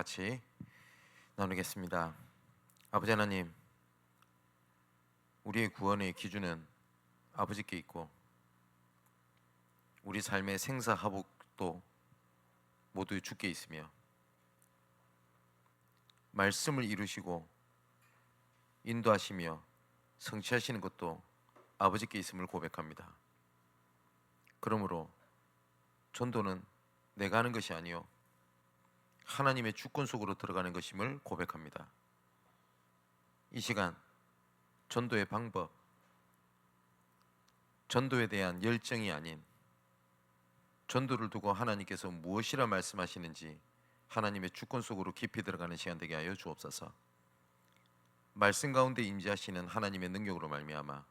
같이 나누겠습니다. 아버지 하나님, 우리의 구원의 기준은 아버지께 있고 우리 삶의 생사하복도 모두 주께 있으며 말씀을 이루시고 인도하시며 성취하시는 것도 아버지께 있음을 고백합니다. 그러므로 전도는 내가 하는 것이 아니요 하나님의 주권 속으로 들어가는 것임을 고백합니다. 이 시간 전도의 방법, 전도에 대한 열정이 아닌 전도를 두고 하나님께서 무엇이라 말씀하시는지 하나님의 주권 속으로 깊이 들어가는 시간 되게 하여 주옵소서. 말씀 가운데 임재하시는 하나님의 능력으로 말미암아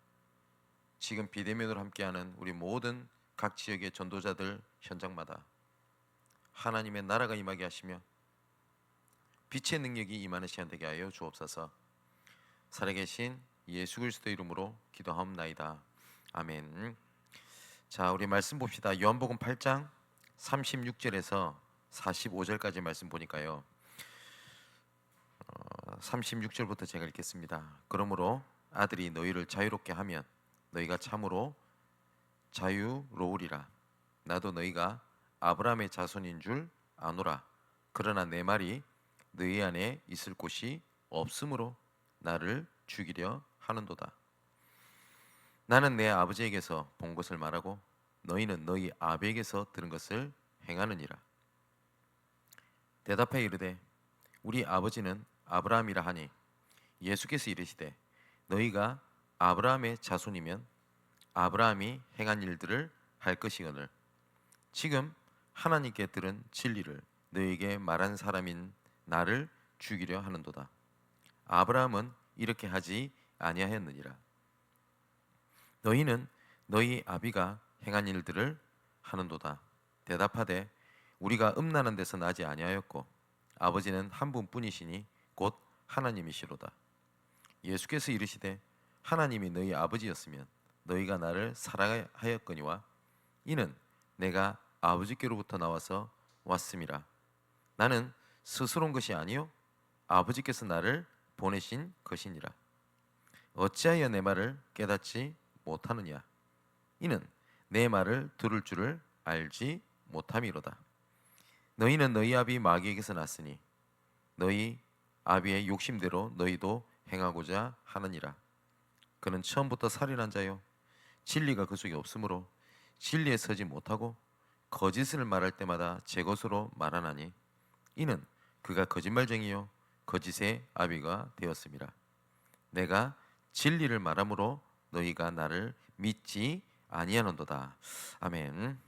지금 비대면으로 함께하는 우리 모든 각 지역의 전도자들 현장마다 하나님의 나라가 임하게 하시며 빛의 능력이 임하는 시간 되게 하여 주옵소서. 살아계신 예수 그리스도의 이름으로 기도하옵나이다. 아멘. 자, 우리 말씀 봅시다. 요한복음 8장 36절에서 45절까지 말씀 보니까요, 36절부터 제가 읽겠습니다. 그러므로 아들이 너희를 자유롭게 하면 너희가 참으로 자유로우리라. 나도 너희가 아브라함의 자손인 줄 아노라. 그러나 내 말이 너희 안에 있을 곳이 없으므로 나를 죽이려 하는도다. 나는 내 아버지에게서 본 것을 말하고 너희는 너희 아비에게서 들은 것을 행하느니라. 대답하여 이르되 우리 아버지는 아브라함이라 하니 예수께서 이르시되 너희가 아브라함의 자손이면 아브라함이 행한 일들을 할 것이거늘 지금 하나님께 들은 진리를 너희에게 말한 사람인 나를 죽이려 하는도다. 아브라함은 이렇게 하지 아니하였느니라. 너희는 너희 아비가 행한 일들을 하는도다. 대답하되 우리가 음란한 데서 나지 아니하였고 아버지는 한 분뿐이시니 곧 하나님이시로다. 예수께서 이르시되 하나님이 너희 아버지였으면 너희가 나를 사랑하였거니와 이는 내가 아버지께로부터 나와서 왔음이라. 나는 스스로 온 것이 아니요 아버지께서 나를 보내신 것이니라. 어찌하여 내 말을 깨닫지 못하느냐? 이는 내 말을 들을 줄을 알지 못함이로다. 너희는 너희 아비 마귀에게서 났으니 너희 아비의 욕심대로 너희도 행하고자 하느니라. 그는 처음부터 살인한 자요 진리가 그 속에 없으므로 진리에 서지 못하고 거짓을 말할 때마다 제 것으로 말하나니 이는 그가 거짓말쟁이요 거짓의 아비가 되었음이라. 내가 진리를 말함으로 너희가 나를 믿지 아니하는도다. 아멘.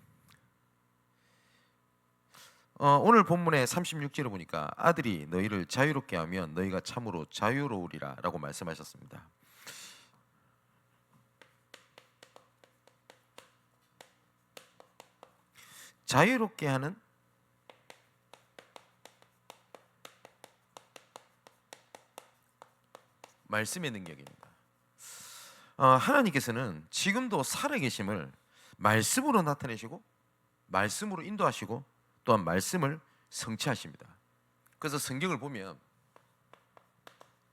오늘 본문의 36절을 보니까 아들이 너희를 자유롭게 하면 너희가 참으로 자유로우리라 라고 말씀하셨습니다. 자유롭게 하는 말씀의 능력입니다. 하나님께서는 지금도 살아계심을 말씀으로 나타내시고 말씀으로 인도하시고 또한 말씀을 성취하십니다. 그래서 성경을 보면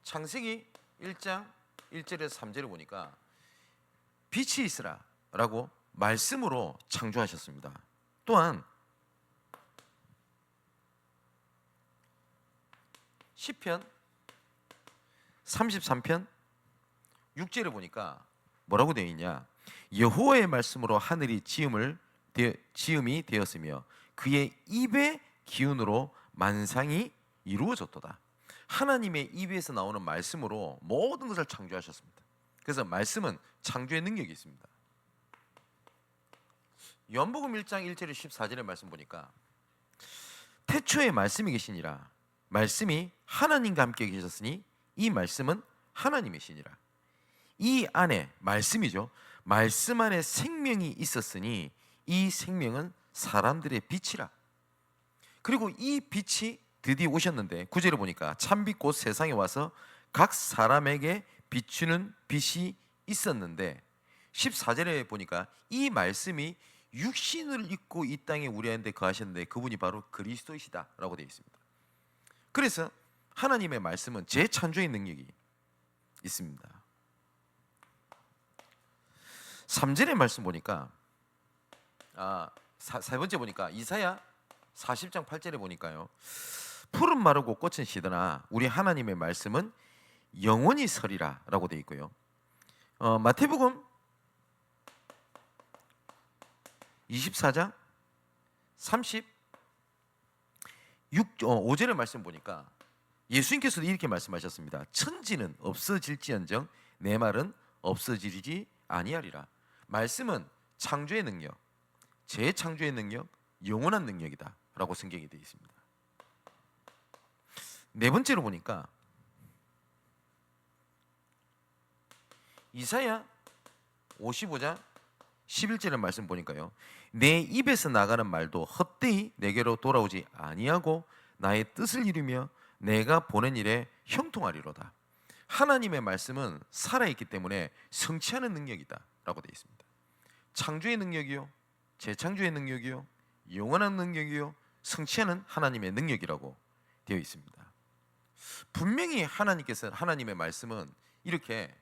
창세기 1장 1절에서 3절을 보니까 빛이 있으라 라고 말씀으로 창조하셨습니다. 또한 시편 33편 6절을 보니까 뭐라고 되어 있냐? 여호와의 말씀으로 하늘이 지음이 되었으며 그의 입의 기운으로 만상이 이루어졌도다. 하나님의 입에서 나오는 말씀으로 모든 것을 창조하셨습니다. 그래서 말씀은 창조의 능력이 있습니다. 요한복음 1장 1절에 14절의 말씀 보니까 태초에 말씀이 계시니라. 말씀이 하나님과 함께 계셨으니 이 말씀은 하나님이시니라. 이 안에 말씀이죠. 말씀 안에 생명이 있었으니 이 생명은 사람들의 빛이라. 그리고 이 빛이 드디어 오셨는데 9절에 보니까 참빛 곧 세상에 와서 각 사람에게 비추는 빛이 있었는데 14절에 보니까 이 말씀이 육신을 입고 이 땅에 우리한테 거하셨는데 그분이 바로 그리스도이시다 라고 되어 있습니다. 그래서 하나님의 말씀은 재창조의 능력이 있습니다. 3절의 말씀 보니까 세 번째 보니까 이사야 40장 8절에 보니까요, 푸른 마르고 꽃은 시드나 우리 하나님의 말씀은 영원히 서리라 라고 되어 있고요. 마태복음 24장 5절의 말씀 보니까 예수님께서도 이렇게 말씀하셨습니다. 천지는 없어질지언정 내 말은 없어지지 아니하리라. 말씀은 창조의 능력, 재창조의 능력, 영원한 능력이다 라고 성경이 되어 있습니다. 네 번째로 보니까 이사야 55장 11절의 말씀 보니까요, 내 입에서 나가는 말도 헛되이 내게로 돌아오지 아니하고 나의 뜻을 이루며 내가 보낸 일에 형통하리로다. 하나님의 말씀은 살아있기 때문에 성취하는 능력이다 라고 되어 있습니다. 창조의 능력이요, 재창조의 능력이요, 영원한 능력이요, 성취하는 하나님의 능력이라고 되어 있습니다. 분명히 하나님께서, 하나님의 말씀은 이렇게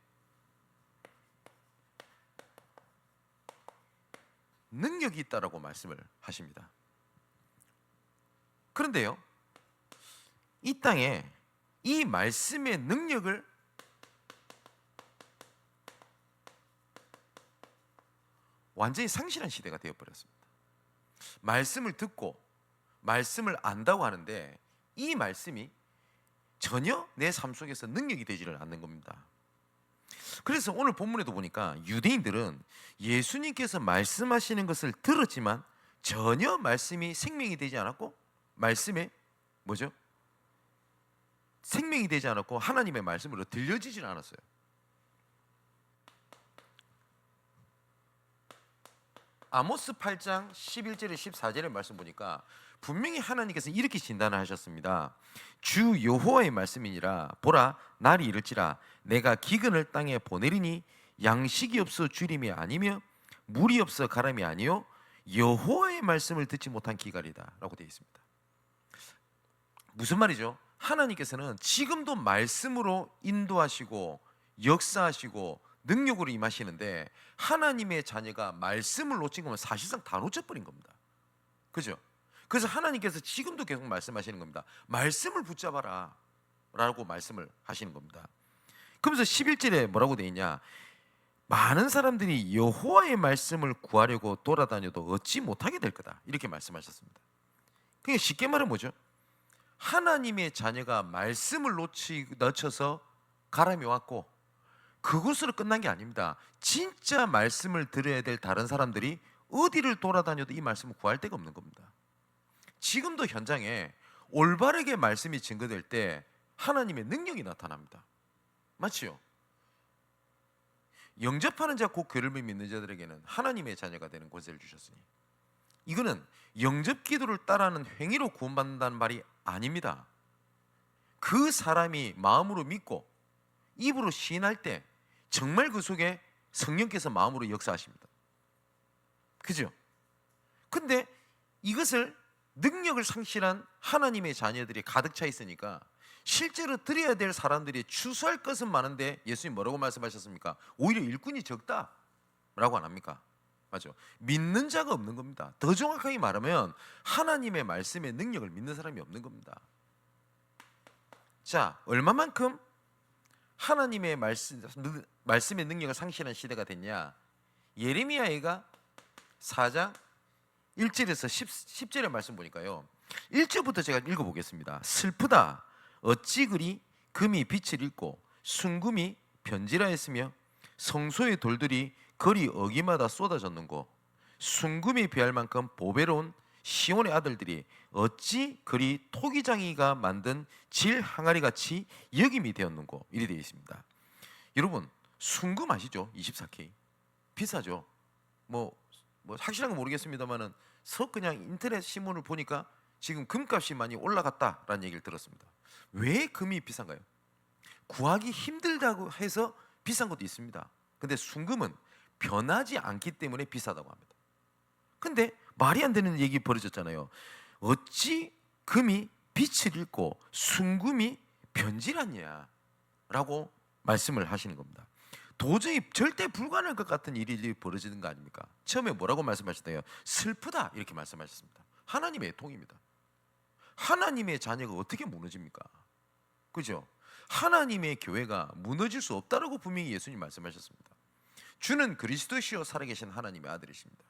능력이 있다라고 말씀을 하십니다. 그런데요, 이 땅에 이 말씀의 능력을 완전히 상실한 시대가 되어버렸습니다. 말씀을 듣고 말씀을 안다고 하는데 이 말씀이 전혀 내 삶 속에서 능력이 되지를 않는 겁니다. 그래서 오늘 본문에도 보니까 유대인들은 예수님께서 말씀하시는 것을 들었지만 전혀 말씀이 생명이 되지 않았고, 말씀에 뭐죠? 생명이 되지 않았고 하나님의 말씀으로 들려지질 않았어요. 아모스 8장 11절에 14절의 말씀 보니까 분명히 하나님께서 이렇게 진단을 하셨습니다. 주 여호와의 말씀이니라. 보라, 날이 이를지라 내가 기근을 땅에 보내리니 양식이 없어 주림이 아니며 물이 없어 가람이 아니요 여호와의 말씀을 듣지 못한 기갈이다 라고 되어 있습니다. 무슨 말이죠? 하나님께서는 지금도 말씀으로 인도하시고 역사하시고 능력으로 임하시는데 하나님의 자녀가 말씀을 놓친 거면 사실상 다 놓쳐버린 겁니다. 그죠? 그래서 하나님께서 지금도 계속 말씀하시는 겁니다. 말씀을 붙잡아라 라고 말씀을 하시는 겁니다. 그러면서 11절에 뭐라고 되어 있냐? 많은 사람들이 여호와의 말씀을 구하려고 돌아다녀도 얻지 못하게 될 거다 이렇게 말씀하셨습니다. 그게 쉽게 말하면 뭐죠? 하나님의 자녀가 말씀을 놓쳐서 가람이 왔고 그것으로 끝난 게 아닙니다. 진짜 말씀을 들어야 될 다른 사람들이 어디를 돌아다녀도 이 말씀을 구할 데가 없는 겁니다. 지금도 현장에 올바르게 말씀이 증거될 때 하나님의 능력이 나타납니다. 맞지요? 영접하는 자 곧 그를 믿는 자들에게는 하나님의 자녀가 되는 권세를 주셨으니, 이거는 영접 기도를 따라하는 행위로 구원받는다는 말이 아닙니다. 그 사람이 마음으로 믿고 입으로 시인할 때 정말 그 속에 성령께서 마음으로 역사하십니다. 그죠? 근데 이것을 능력을 상실한 하나님의 자녀들이 가득 차 있으니까 실제로 드려야 될 사람들이 추수할 것은 많은데 예수님 뭐라고 말씀하셨습니까? 오히려 일꾼이 적다라고 안 합니까? 맞죠? 믿는 자가 없는 겁니다. 더 정확하게 말하면 하나님의 말씀의 능력을 믿는 사람이 없는 겁니다. 자, 얼마만큼 하나님의 말씀의 능력을 상실한 시대가 됐냐? 예레미야가 4장 1절에서 10절의 말씀 보니까요, 1절부터 제가 읽어보겠습니다. 슬프다, 어찌 그리 금이 빛을 잃고 순금이 변질하였으며 성소의 돌들이 거리 어기마다 쏟아졌는고, 순금이 비할 만큼 보배로운 시온의 아들들이 어찌 그리 토기장이가 만든 질 항아리같이 여김이 되었는고, 이리 되어 있습니다. 여러분, 순금 아시죠? 24K 비싸죠. 뭐 확실한 건 모르겠습니다만은 그냥 인터넷 신문을 보니까 지금 금값이 많이 올라갔다라는 얘기를 들었습니다. 왜 금이 비싼가요? 구하기 힘들다고 해서 비싼 것도 있습니다. 근데 순금은 변하지 않기 때문에 비싸다고 합니다. 근데 말이 안 되는 얘기 벌어졌잖아요. 어찌 금이 빛을 잃고 순금이 변질하냐 라고 말씀을 하시는 겁니다. 도저히 절대 불가능할 것 같은 일이 벌어지는 거 아닙니까? 처음에 뭐라고 말씀하셨대요? 슬프다 이렇게 말씀하셨습니다. 하나님의 애통입니다. 하나님의 자녀가 어떻게 무너집니까? 그죠? 하나님의 교회가 무너질 수 없다라고 분명히 예수님 말씀하셨습니다. 주는 그리스도시요 살아계신 하나님의 아들이십니다.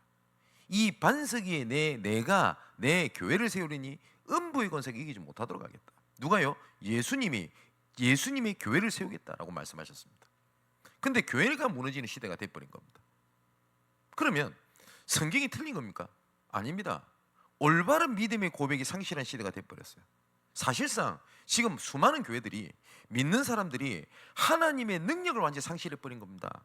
이 반석 위에 내가 내 교회를 세우리니 음부의 권세가 이기지 못하도록 하겠다. 누가요? 예수님의 교회를 세우겠다라고 말씀하셨습니다. 근데 교회가 무너지는 시대가 돼버린 겁니다. 그러면 성경이 틀린 겁니까? 아닙니다. 올바른 믿음의 고백이 상실한 시대가 돼버렸어요. 사실상 지금 수많은 교회들이, 믿는 사람들이 하나님의 능력을 완전히 상실해버린 겁니다.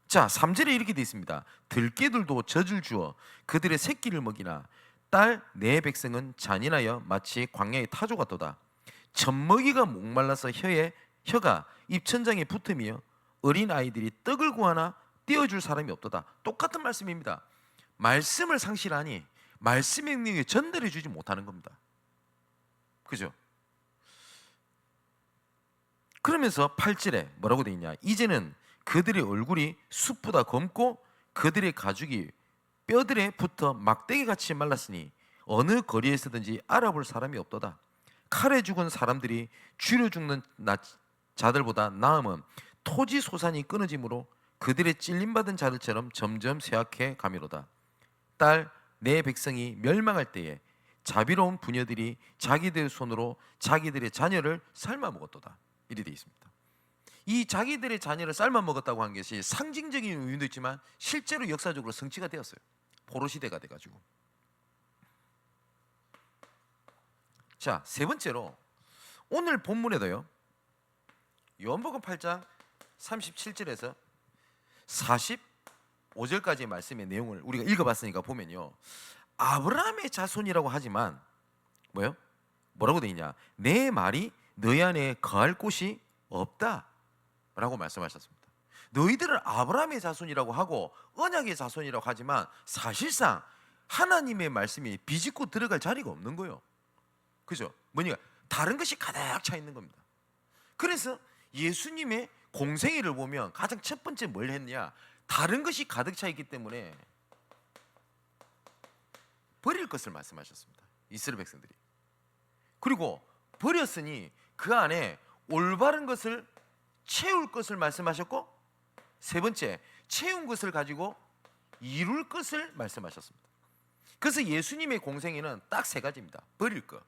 자, 3절에 이렇게 되어 있습니다. 들깨들도 젖을 주어 그들의 새끼를 먹이나 딸 내 백성은 잔인하여 마치 광야의 타조 같도다. 젖먹이가 목말라서 혀가 입천장에 붙으며 어린 아이들이 떡을 구하나 떼어줄 사람이 없도다. 똑같은 말씀입니다. 말씀을 상실하니 말씀의 능력에 전달해 주지 못하는 겁니다. 그죠? 그러면서 8절에 뭐라고 되어 있냐? 이제는 그들의 얼굴이 숯보다 검고 그들의 가죽이 뼈들에 붙어 막대기같이 말랐으니 어느 거리에서든지 알아볼 사람이 없도다. 칼에 죽은 사람들이 쥐로 죽는 자들보다 나음은 토지 소산이 끊어짐으로 그들의 찔림받은 자들처럼 점점 쇠약해 가미로다. 딸 내 백성이 멸망할 때에 자비로운 부녀들이 자기들 손으로 자기들의 자녀를 삶아 먹었도다. 이렇게 되어 있습니다. 이 자기들의 자녀를 삶아 먹었다고 한 것이 상징적인 의미도 있지만 실제로 역사적으로 성취가 되었어요. 포로 시대가 돼가지고. 자, 세 번째로 오늘 본문에도요, 요한복음 8장 37절에서 45절까지의 말씀의 내용을 우리가 읽어봤으니까 보면요, 아브라함의 자손이라고 하지만 뭐라고 되어 있냐? 내 말이 너희 안에 거할 곳이 없다 라고 말씀하셨습니다. 너희들은 아브라함의 자손이라고 하고 언약의 자손이라고 하지만 사실상 하나님의 말씀이 비집고 들어갈 자리가 없는 거예요. 그죠? 뭐냐? 다른 것이 가득 차 있는 겁니다. 그래서 예수님의 공생애를 보면 가장 첫 번째 뭘 했냐? 다른 것이 가득 차 있기 때문에 버릴 것을 말씀하셨습니다. 이스라엘 백성들이. 그리고 버렸으니 그 안에 올바른 것을 채울 것을 말씀하셨고, 세 번째, 채운 것을 가지고 이룰 것을 말씀하셨습니다. 그래서 예수님의 공생애는 딱 세 가지입니다. 버릴 것.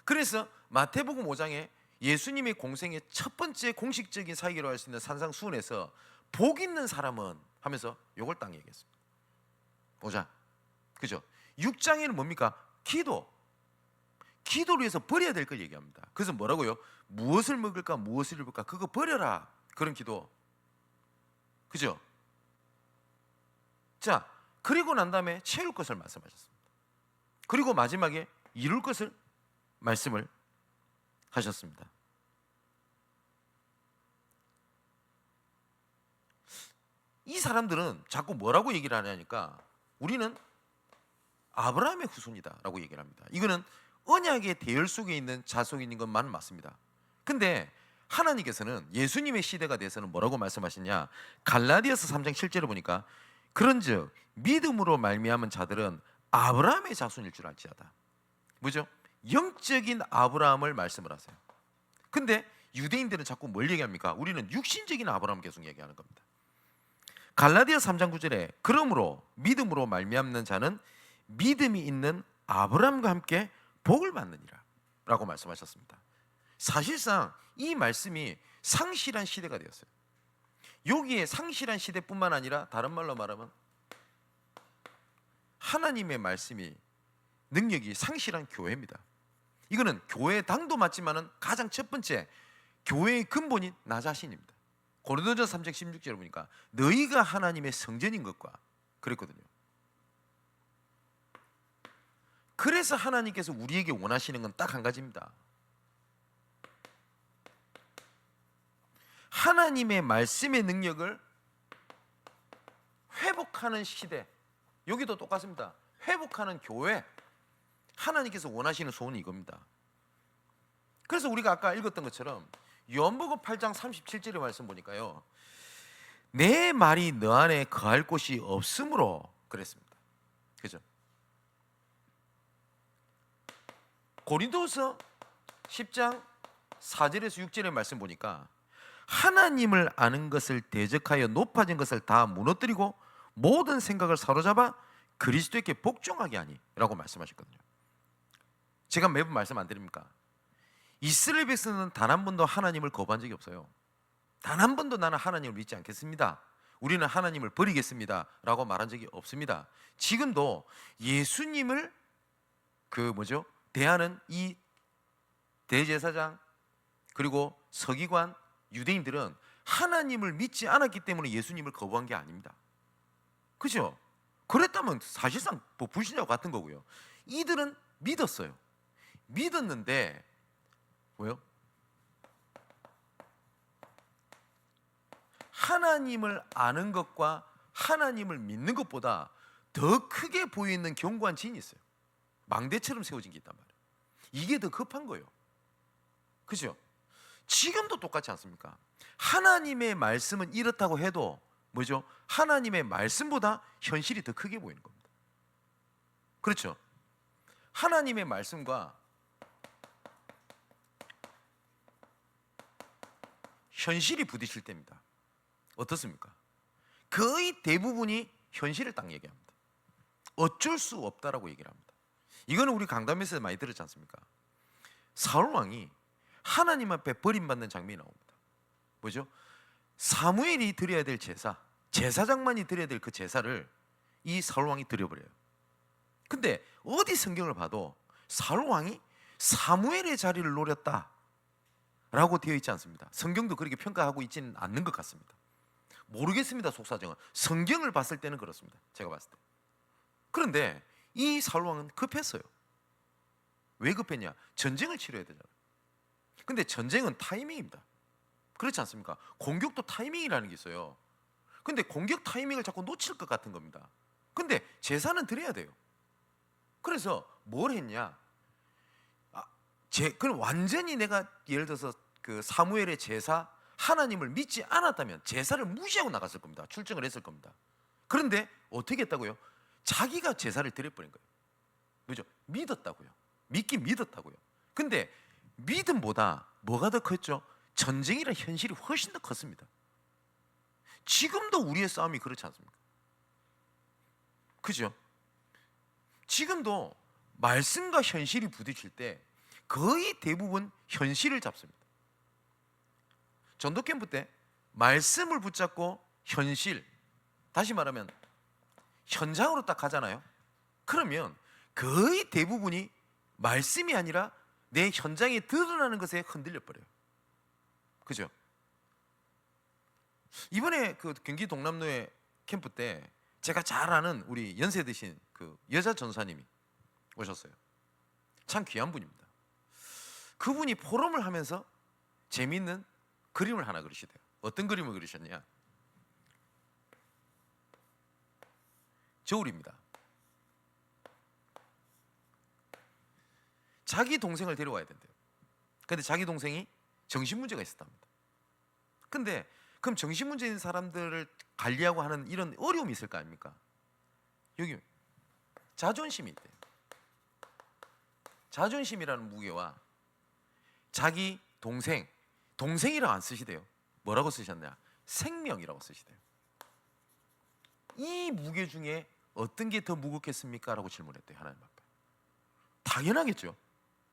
그래서 마태복음 5장에 예수님의 공생의 첫 번째 공식적인 사역이라고 할 수 있는 산상수훈에서 복 있는 사람은 하면서 요걸 딱 얘기했습니다. 5장. 그죠? 6장에는 뭡니까? 기도를 위해서 버려야 될 걸 얘기합니다. 그래서 뭐라고요? 무엇을 먹을까 무엇을 입을까 그거 버려라. 그런 기도. 그죠? 자, 그리고 난 다음에 채울 것을 말씀하셨습니다. 그리고 마지막에 이룰 것을 말씀을 하셨습니다. 이 사람들은 자꾸 뭐라고 얘기를 하냐니까 우리는 아브라함의 후손이다 라고 얘기를 합니다. 이거는 언약의 대열 속에 있는 자손인 것만 맞습니다. 근데 하나님께서는 예수님의 시대가 돼서는 뭐라고 말씀하시냐? 갈라디아서 3장 7절을 보니까 그런즉 믿음으로 말미암은 자들은 아브라함의 자손일 줄 알지어다. 뭐죠? 영적인 아브라함을 말씀을 하세요. 근데 유대인들은 자꾸 뭘 얘기합니까? 우리는 육신적인 아브라함 계속 얘기하는 겁니다. 갈라디아 3장 9절에 그러므로 믿음으로 말미암는 자는 믿음이 있는 아브라함과 함께 복을 받느니라 라고 말씀하셨습니다. 사실상 이 말씀이 상실한 시대가 되었어요. 여기에 상실한 시대뿐만 아니라 다른 말로 말하면 하나님의 말씀이 능력이 상실한 교회입니다. 이거는 교회 당도 맞지만은 가장 첫 번째 교회의 근본인 나 자신입니다. 고린도전서 3장 16절을 보니까 너희가 하나님의 성전인 것과 그랬거든요. 그래서 하나님께서 우리에게 원하시는 건 딱 한 가지입니다. 하나님의 말씀의 능력을 회복하는 시대. 여기도 똑같습니다. 회복하는 교회. 하나님께서 원하시는 소원이 이겁니다. 그래서 우리가 아까 읽었던 것처럼 요한복음 8장 37절의 말씀 보니까요, 내 말이 너 안에 거할 곳이 없으므로 그랬습니다. 그죠? 고린도서 10장 4절에서 6절의 말씀 보니까 하나님을 아는 것을 대적하여 높아진 것을 다 무너뜨리고 모든 생각을 사로잡아 그리스도에게 복종하게 하니 라고 말씀하셨거든요. 제가 매번 말씀 안 드립니까? 이스라엘 백성은 단 한 번도 하나님을 거부한 적이 없어요. 단 한 번도 나는 하나님을 믿지 않겠습니다, 우리는 하나님을 버리겠습니다 라고 말한 적이 없습니다. 지금도 예수님을 대하는 이 대제사장 그리고 서기관 유대인들은 하나님을 믿지 않았기 때문에 예수님을 거부한 게 아닙니다. 그죠? 그랬다면 사실상 불신자와 같은 거고요. 이들은 믿었어요. 믿었는데 왜요? 하나님을 아는 것과 하나님을 믿는 것보다 더 크게 보이는 견고한 진이 있어요. 망대처럼 세워진 게 있단 말이에요. 이게 더 급한 거예요. 그죠? 지금도 똑같지 않습니까? 하나님의 말씀은 이렇다고 해도 하나님의 말씀보다 현실이 더 크게 보이는 겁니다. 그렇죠? 하나님의 말씀과 현실이 부딪힐 때입니다. 어떻습니까? 거의 대부분이 현실을 딱 얘기합니다. 어쩔 수 없다라고 얘기를 합니다. 이거는 우리 강단에서 많이 들었지 않습니까? 사울 왕이 하나님 앞에 버림받는 장면이 나옵니다. 뭐죠? 사무엘이 드려야 될 제사장만이 드려야 될 그 제사를 이 사울 왕이 드려버려요. 근데 어디 성경을 봐도 사울 왕이 사무엘의 자리를 노렸다 라고 되어 있지 않습니다. 성경도 그렇게 평가하고 있지는 않는 것 같습니다. 모르겠습니다, 속사정은. 성경을 봤을 때는 그렇습니다, 제가 봤을 때. 그런데 이 사울 왕은 급했어요. 왜 급했냐? 전쟁을 치러야 되잖아요. 근데 전쟁은 타이밍입니다. 그렇지 않습니까? 공격도 타이밍이라는 게 있어요. 근데 공격 타이밍을 자꾸 놓칠 것 같은 겁니다. 근데 제사는 드려야 돼요. 그래서 뭘 했냐? 그럼 완전히 내가 예를 들어서 그 사무엘의 제사, 하나님을 믿지 않았다면 제사를 무시하고 나갔을 겁니다. 출정을 했을 겁니다. 그런데 어떻게 했다고요? 자기가 제사를 드려버린 거예요. 그죠? 믿었다고요. 믿긴 믿었다고요. 근데 믿음보다 뭐가 더 컸죠? 전쟁이란 현실이 훨씬 더 컸습니다. 지금도 우리의 싸움이 그렇지 않습니까? 그죠? 지금도 말씀과 현실이 부딪힐 때 거의 대부분 현실을 잡습니다. 전도 캠프 때 말씀을 붙잡고 현실, 다시 말하면 현장으로 딱 가잖아요. 그러면 거의 대부분이 말씀이 아니라 내 현장에 드러나는 것에 흔들려 버려요. 그죠? 이번에 그 경기 동남로의 캠프 때 제가 잘 아는 우리 연세 드신 그 여자 전사님이 오셨어요. 참 귀한 분입니다. 그분이 포럼을 하면서 재미있는 그림을 하나 그리시대요. 어떤 그림을 그리셨냐? 저울입니다. 자기 동생을 데려와야 된대요. 근데 자기 동생이 정신문제가 있었답니다. 근데 그럼 정신문제 있는 사람들을 관리하고 하는 이런 어려움이 있을 거 아닙니까? 여기 자존심이 있대요. 자존심이라는 무게와 자기 동생이라고 안 쓰시대요. 뭐라고 쓰셨냐? 생명이라고 쓰시대요. 이 무게 중에 어떤 게 더 무겁겠습니까? 라고 질문했대요, 하나님 앞에. 당연하겠죠.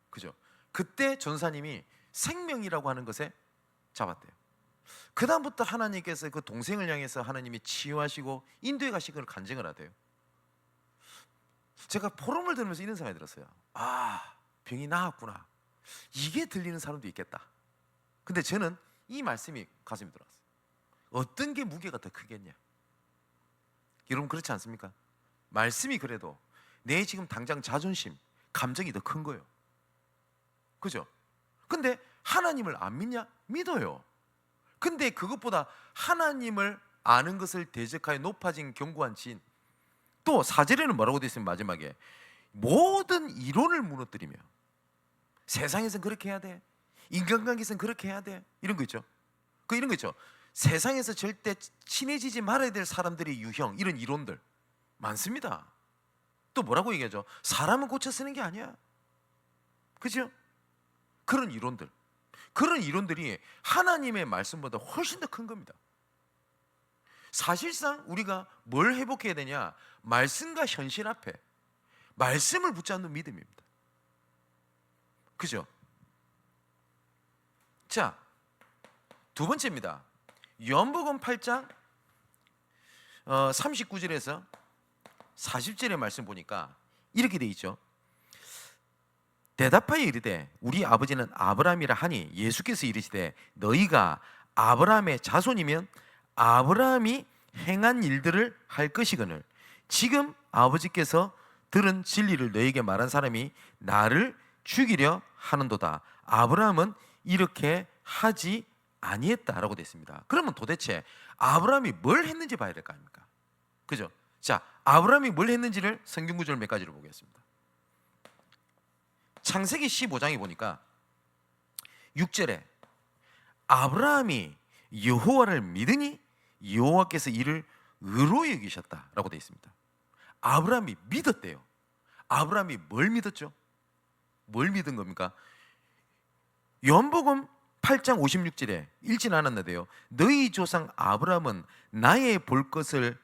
그죠? 그때 전사님이 생명이라고 하는 것에 잡았대요. 그 다음부터 하나님께서 그 동생을 향해서 하나님이 치유하시고 인도에 가시기를 간증을 하대요. 제가 포럼을 들으면서 이런 생각이 들었어요. 병이 나았구나. 이게 들리는 사람도 있겠다. 근데 저는 이 말씀이 가슴에 들어왔어요. 어떤 게 무게가 더 크겠냐? 여러분 그렇지 않습니까? 말씀이 그래도 내 지금 당장 자존심, 감정이 더 큰 거예요. 그죠? 근데 하나님을 안 믿냐? 믿어요. 근데 그것보다 하나님을 아는 것을 대적하여 높아진 견고한 진, 또 4절에는 뭐라고 되어 있으면 마지막에 모든 이론을 무너뜨리며 세상에서는 그렇게 해야 돼, 인간관계에서는 그렇게 해야 돼, 이런 거 있죠. 이런 거 있죠. 세상에서 절대 친해지지 말아야 될 사람들의 유형, 이런 이론들 많습니다. 또 뭐라고 얘기하죠? 사람은 고쳐 쓰는 게 아니야. 그죠? 그런 이론들이 하나님의 말씀보다 훨씬 더 큰 겁니다. 사실상 우리가 뭘 회복해야 되냐? 말씀과 현실 앞에 말씀을 붙잡는 믿음입니다. 그죠? 자, 두 번째입니다. 요한복음 8장 39절에서 40절의 말씀 보니까 이렇게 돼 있죠. 대답하여 이르되 우리 아버지는 아브라함이라 하니 예수께서 이르시되 너희가 아브라함의 자손이면 아브라함이 행한 일들을 할 것이거늘 지금 아버지께서 들은 진리를 너희에게 말한 사람이 나를 죽이려 하는도다. 아브라함은 이렇게 하지 아니했다라고 되어 있습니다. 그러면 도대체 아브라함이 뭘 했는지 봐야 될 거 아닙니까? 그죠? 자, 아브라함이 뭘 했는지를 성경 구절 몇 가지로 보겠습니다. 창세기 15장에 보니까 6절에 아브라함이 여호와를 믿으니 여호와께서 이를 의로 여기셨다라고 되어 있습니다. 아브라함이 믿었대요. 아브라함이 뭘 믿었죠? 뭘 믿은 겁니까? 요한복음 8장 56절에 읽진 않았는데요, 너희 조상 아브라함은 나의 볼 것을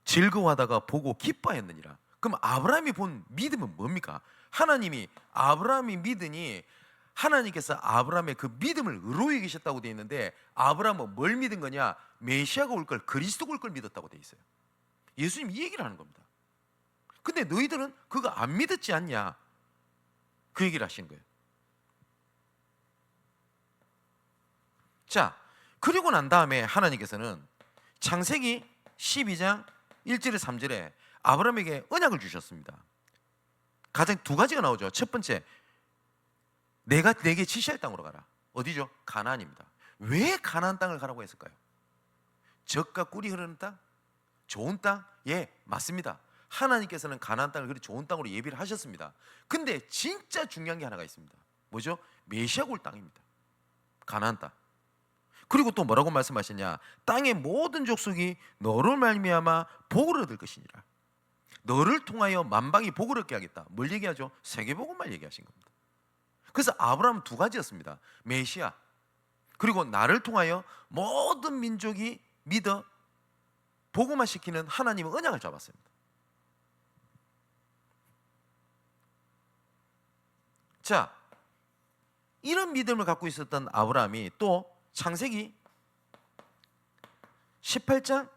즐거워하다가 보고 기뻐했느니라. 그럼 아브라함이 본 믿음은 뭡니까? 하나님이 아브라함이 믿으니 하나님께서 아브라함의 그 믿음을 의로 여기셨다고 되어 있는데, 아브라함은 뭘 믿은 거냐? 메시아가 올 걸, 그리스도가 올 걸 믿었다고 되어 있어요. 예수님 이 얘기를 하는 겁니다. 근데 너희들은 그거 안 믿었지 않냐? 그 얘기를 하신 거예요. 자, 그리고 난 다음에 하나님께서는 창세기 12장 1절에 3절에 아브라함에게 언약을 주셨습니다. 가장 두 가지가 나오죠. 첫 번째, 내가 내게 지시할 땅으로 가라. 어디죠? 가나안입니다. 왜 가나안 땅을 가라고 했을까요? 젖과 꿀이 흐르는 땅? 좋은 땅? 예, 맞습니다. 하나님께서는 가나안 땅을 그리 좋은 땅으로 예비를 하셨습니다. 근데 진짜 중요한 게 하나가 있습니다. 뭐죠? 메시아가 올 땅입니다. 가나안 땅. 그리고 또 뭐라고 말씀하셨냐? 땅의 모든 족속이 너를 말미암아 복을 얻을 것이니라. 너를 통하여 만방이 복을 얻게 하겠다. 뭘 얘기하죠? 세계복음만 얘기하신 겁니다. 그래서 아브라함은 두 가지였습니다. 메시아, 그리고 나를 통하여 모든 민족이 믿어 복음화 시키는 하나님의 언약을 잡았습니다. 자, 이런 믿음을 갖고 있었던 아브라함이 또 창세기 18장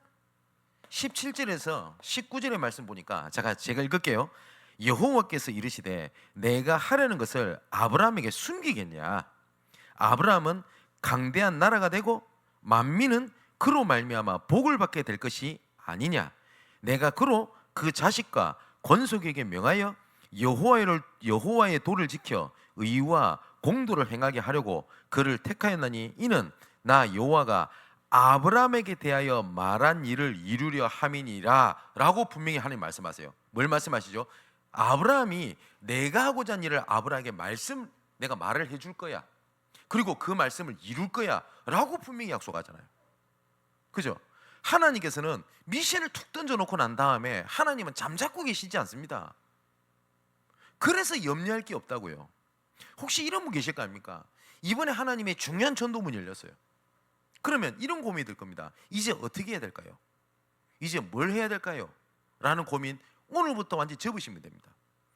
17절에서 19절의 말씀 보니까 제가 읽을게요. 여호와께서 이르시되 내가 하려는 것을 아브라함에게 숨기겠냐? 아브라함은 강대한 나라가 되고 만민은 그로 말미암아 복을 받게 될 것이 아니냐? 내가 그로 그 자식과 권속에게 명하여 여호와의 도를 지켜 의와 공도를 행하게 하려고 그를 택하였나니 이는 나 여호와가 아브라함에게 대하여 말한 일을 이루려 함이니라 라고 분명히 하나님 말씀하세요. 뭘 말씀하시죠? 아브라함이 내가 하고자 한 일을 아브라함에게 내가 말을 해줄 거야, 그리고 그 말씀을 이룰 거야 라고 분명히 약속하잖아요. 그죠? 하나님께서는 미션을 툭 던져놓고 난 다음에 하나님은 잠자고 계시지 않습니다. 그래서 염려할 게 없다고요. 혹시 이런 분 계실 거 아닙니까? 이번에 하나님의 중요한 전도문이 열렸어요. 그러면 이런 고민이 들 겁니다. 이제 어떻게 해야 될까요? 이제 뭘 해야 될까요? 라는 고민 오늘부터 완전히 접으시면 됩니다.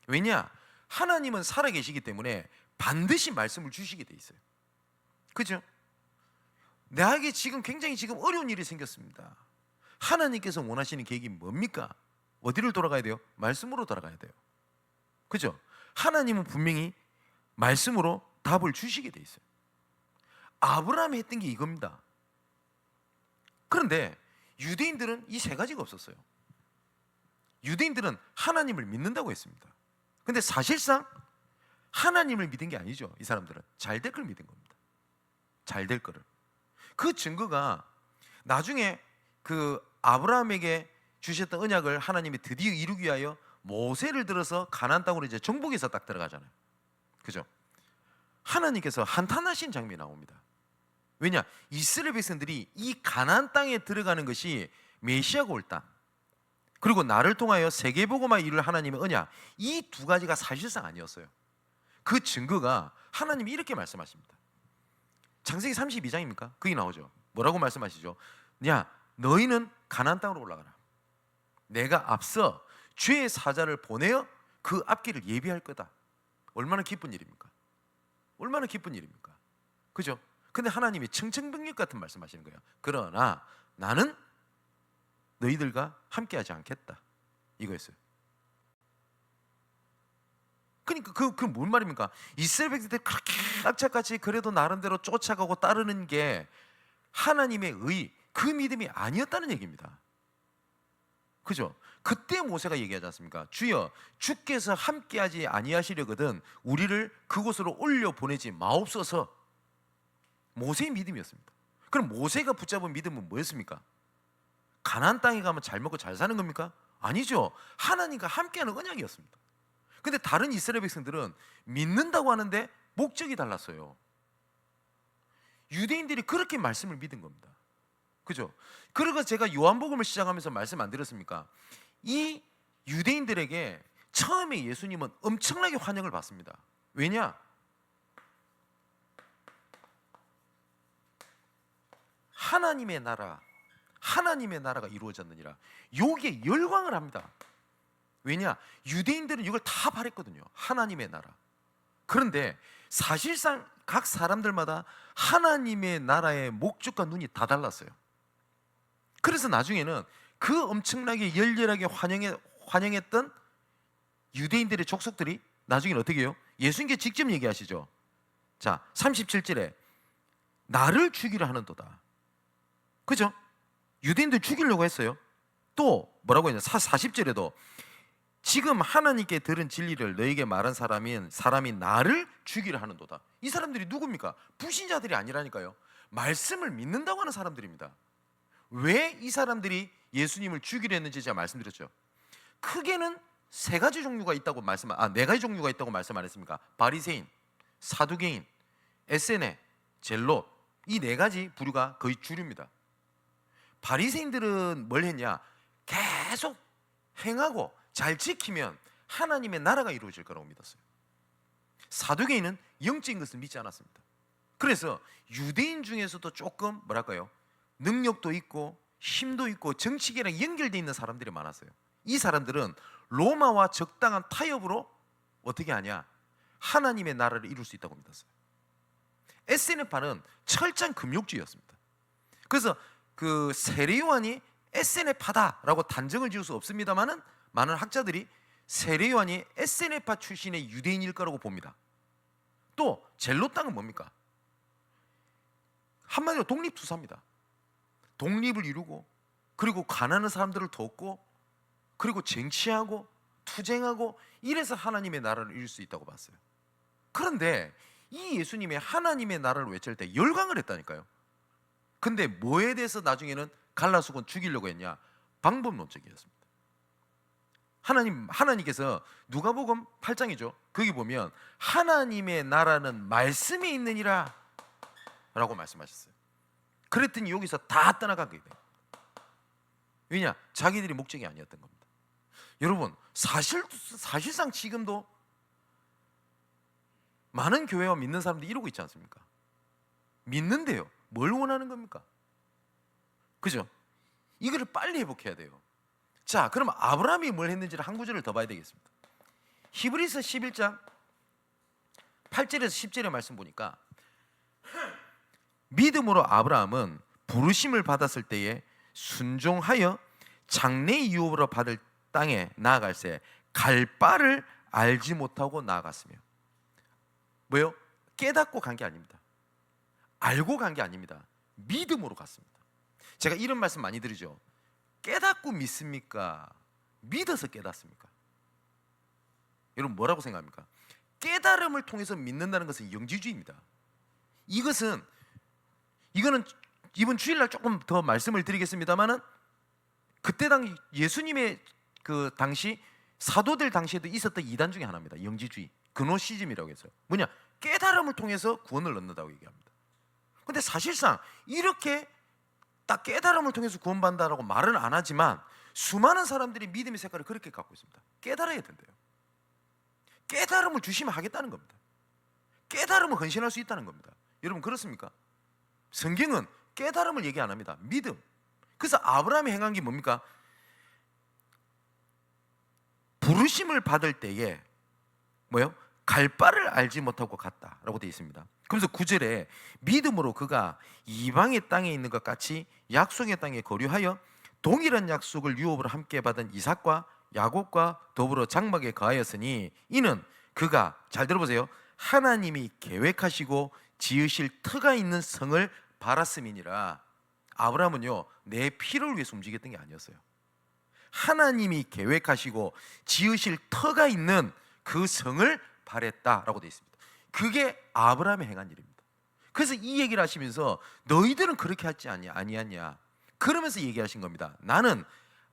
왜냐? 하나님은 살아계시기 때문에 반드시 말씀을 주시게 돼 있어요. 그죠? 나에게 지금 굉장히 어려운 일이 생겼습니다. 하나님께서 원하시는 계획이 뭡니까? 어디를 돌아가야 돼요? 말씀으로 돌아가야 돼요. 그죠? 하나님은 분명히 말씀으로 답을 주시게 돼 있어요. 아브라함이 했던 게 이겁니다. 그런데 유대인들은 이 세 가지가 없었어요. 유대인들은 하나님을 믿는다고 했습니다. 근데 사실상 하나님을 믿은 게 아니죠. 이 사람들은 잘 될 걸 믿은 겁니다. 잘 될 거를. 그 증거가 나중에 그 아브라함에게 주셨던 언약을 하나님이 드디어 이루기 위하여 모세를 들어서 가나안 땅으로 이제 정복해서 딱 들어가잖아요. 그죠? 하나님께서 한탄하신 장면이 나옵니다. 왜냐? 이스라엘 백성들이 이 가나안 땅에 들어가는 것이 메시아가 올 땅, 그리고 나를 통하여 세계복음화 이룰 하나님의 언약, 이 두 가지가 사실상 아니었어요. 그 증거가 하나님이 이렇게 말씀하십니다. 창세기 32장입니까? 거기 나오죠. 뭐라고 말씀하시죠? 야, 너희는 가나안 땅으로 올라가라. 내가 앞서 죄의 사자를 보내어 그 앞길을 예비할 거다. 얼마나 기쁜 일입니까? 얼마나 기쁜 일입니까? 그죠? 근데 하나님이 청천벽력 같은 말씀하시는 거예요. 그러나 나는 너희들과 함께하지 않겠다, 이거였어요. 그러니까 그 뭔 말입니까? 이스라엘 백성들이 그렇게 악착같이 그래도 나름대로 쫓아가고 따르는 게 하나님의 그 믿음이 아니었다는 얘기입니다. 그죠? 그때 모세가 얘기하지 않습니까? 주여, 주께서 함께하지 아니하시려거든 우리를 그곳으로 올려 보내지 마옵소서. 모세의 믿음이었습니다. 그럼 모세가 붙잡은 믿음은 뭐였습니까? 가나안 땅에 가면 잘 먹고 잘 사는 겁니까? 아니죠. 하나님과 함께하는 언약이었습니다. 근데 다른 이스라엘 백성들은 믿는다고 하는데 목적이 달랐어요. 유대인들이 그렇게 말씀을 믿은 겁니다. 그죠? 그리고 제가 요한복음을 시작하면서 말씀 안 드렸습니까? 이 유대인들에게 처음에 예수님은 엄청나게 환영을 받습니다. 왜냐? 하나님의 나라가 이루어졌느니라. 여기에 열광을 합니다. 왜냐? 유대인들은 이걸 다 바랬거든요. 하나님의 나라. 그런데 사실상 각 사람들마다 하나님의 나라의 목적과 눈이 다 달랐어요. 그래서 나중에는 그 엄청나게 열렬하게 환영했던 유대인들의 족속들이 나중에는 어떻게 해요? 예수님께 직접 얘기하시죠. 자, 37절에 나를 죽이려 하는도다. 그죠? 유대인들 죽이려고 했어요. 또 뭐라고 했냐? 40절에도 지금 하나님께 들은 진리를 너에게 말한 사람이 나를 죽이려 하는도다. 이 사람들이 누굽니까? 불신자들이 아니라니까요. 말씀을 믿는다고 하는 사람들입니다. 왜 이 사람들이 예수님을 죽이려 했는지 제가 말씀드렸죠. 크게는 네 가지 종류가 있다고 말씀 안 했습니까? 바리새인, 사두개인, 에세네, 젤롯, 이 네 가지 부류가 거의 주류입니다. 바리새인들은 뭘 했냐? 계속 행하고 잘 지키면 하나님의 나라가 이루어질 거라고 믿었어요. 사두개인은 영적인 것을 믿지 않았습니다. 그래서 유대인 중에서도 조금 뭐랄까요? 능력도 있고 힘도 있고 정치계랑 연결되어 있는 사람들이 많았어요. 이 사람들은 로마와 적당한 타협으로 어떻게 하냐? 하나님의 나라를 이룰 수 있다고 믿었어요. 에세네파는 철저한 금욕주의였습니다. 그래서 그 세례요한이 에세네파다라고 단정을 지을 수 없습니다만은 많은 학자들이 세례요한이 에세네파 출신의 유대인일 거라고 봅니다. 또 젤롯 땅은 뭡니까? 한마디로 독립투사입니다. 독립을 이루고 그리고 가난한 사람들을 돕고 그리고 쟁취하고 투쟁하고 이래서 하나님의 나라를 이룰 수 있다고 봤어요. 그런데 이 예수님의 하나님의 나라를 외칠 때 열광을 했다니까요. 근데 뭐에 대해서 나중에는 갈라수건 죽이려고 했냐? 방법론적이었습니다. 하나님께서 누가복음 8장이죠. 거기 보면 하나님의 나라는 말씀에 있느니라 라고 말씀하셨어요. 그랬더니 여기서 다 떠나가게 돼요. 왜냐? 자기들이 목적이 아니었던 겁니다. 여러분, 사실상 지금도 많은 교회와 믿는 사람들이 이러고 있지 않습니까? 믿는데요, 뭘 원하는 겁니까? 그죠? 이거를 빨리 회복해야 돼요. 자, 그럼 아브라함이 뭘 했는지를 한 구절을 더 봐야 되겠습니다. 히브리서 11장 8절에서 10절의 말씀 보니까 믿음으로 아브라함은 부르심을 받았을 때에 순종하여 장래의 유업으로 받을 땅에 나아갈새 갈 바를 알지 못하고 나아갔으며. 뭐요? 깨닫고 간 게 아닙니다. 알고 간 게 아닙니다. 믿음으로 갔습니다. 제가 이런 말씀 많이 드리죠. 깨닫고 믿습니까? 믿어서 깨닫습니까? 여러분 뭐라고 생각합니까? 깨달음을 통해서 믿는다는 것은 영지주의입니다. 이거는 이번 주일날 조금 더 말씀을 드리겠습니다만은 그때 예수님의 그 당시 사도들 당시에도 있었던 이단 중에 하나입니다. 영지주의, 그노시즘이라고 해서 뭐냐, 깨달음을 통해서 구원을 얻는다고 얘기합니다. 근데 사실상 이렇게 딱 깨달음을 통해서 구원받는다라고 말은 안 하지만 수많은 사람들이 믿음의 색깔을 그렇게 갖고 있습니다. 깨달아야 된대요. 깨달음을 주시면 하겠다는 겁니다. 깨달음을 헌신할 수 있다는 겁니다. 여러분 그렇습니까? 성경은 깨달음을 얘기 안 합니다. 믿음. 그래서 아브라함이 행한 게 뭡니까? 부르심을 받을 때에 뭐요? 갈 바를 알지 못하고 갔다라고 되어 있습니다. 그래서 9절에 믿음으로 그가 이방의 땅에 있는 것 같이 약속의 땅에 거류하여 동일한 약속을 유업으로 함께 받은 이삭과 야곱과 더불어 장막에 거하였으니 이는 그가, 잘 들어보세요, 하나님이 계획하시고 지으실 터가 있는 성을 바랐음이니라. 아브라함은요, 내 피를 위해서 움직였던 게 아니었어요. 하나님이 계획하시고 지으실 터가 있는 그 성을 바랬다라고 되어 있습니다. 그게 아브라함이 행한 일입니다. 그래서 이 얘기를 하시면서 너희들은 그렇게 하지 아니하냐 그러면서 얘기하신 겁니다. 나는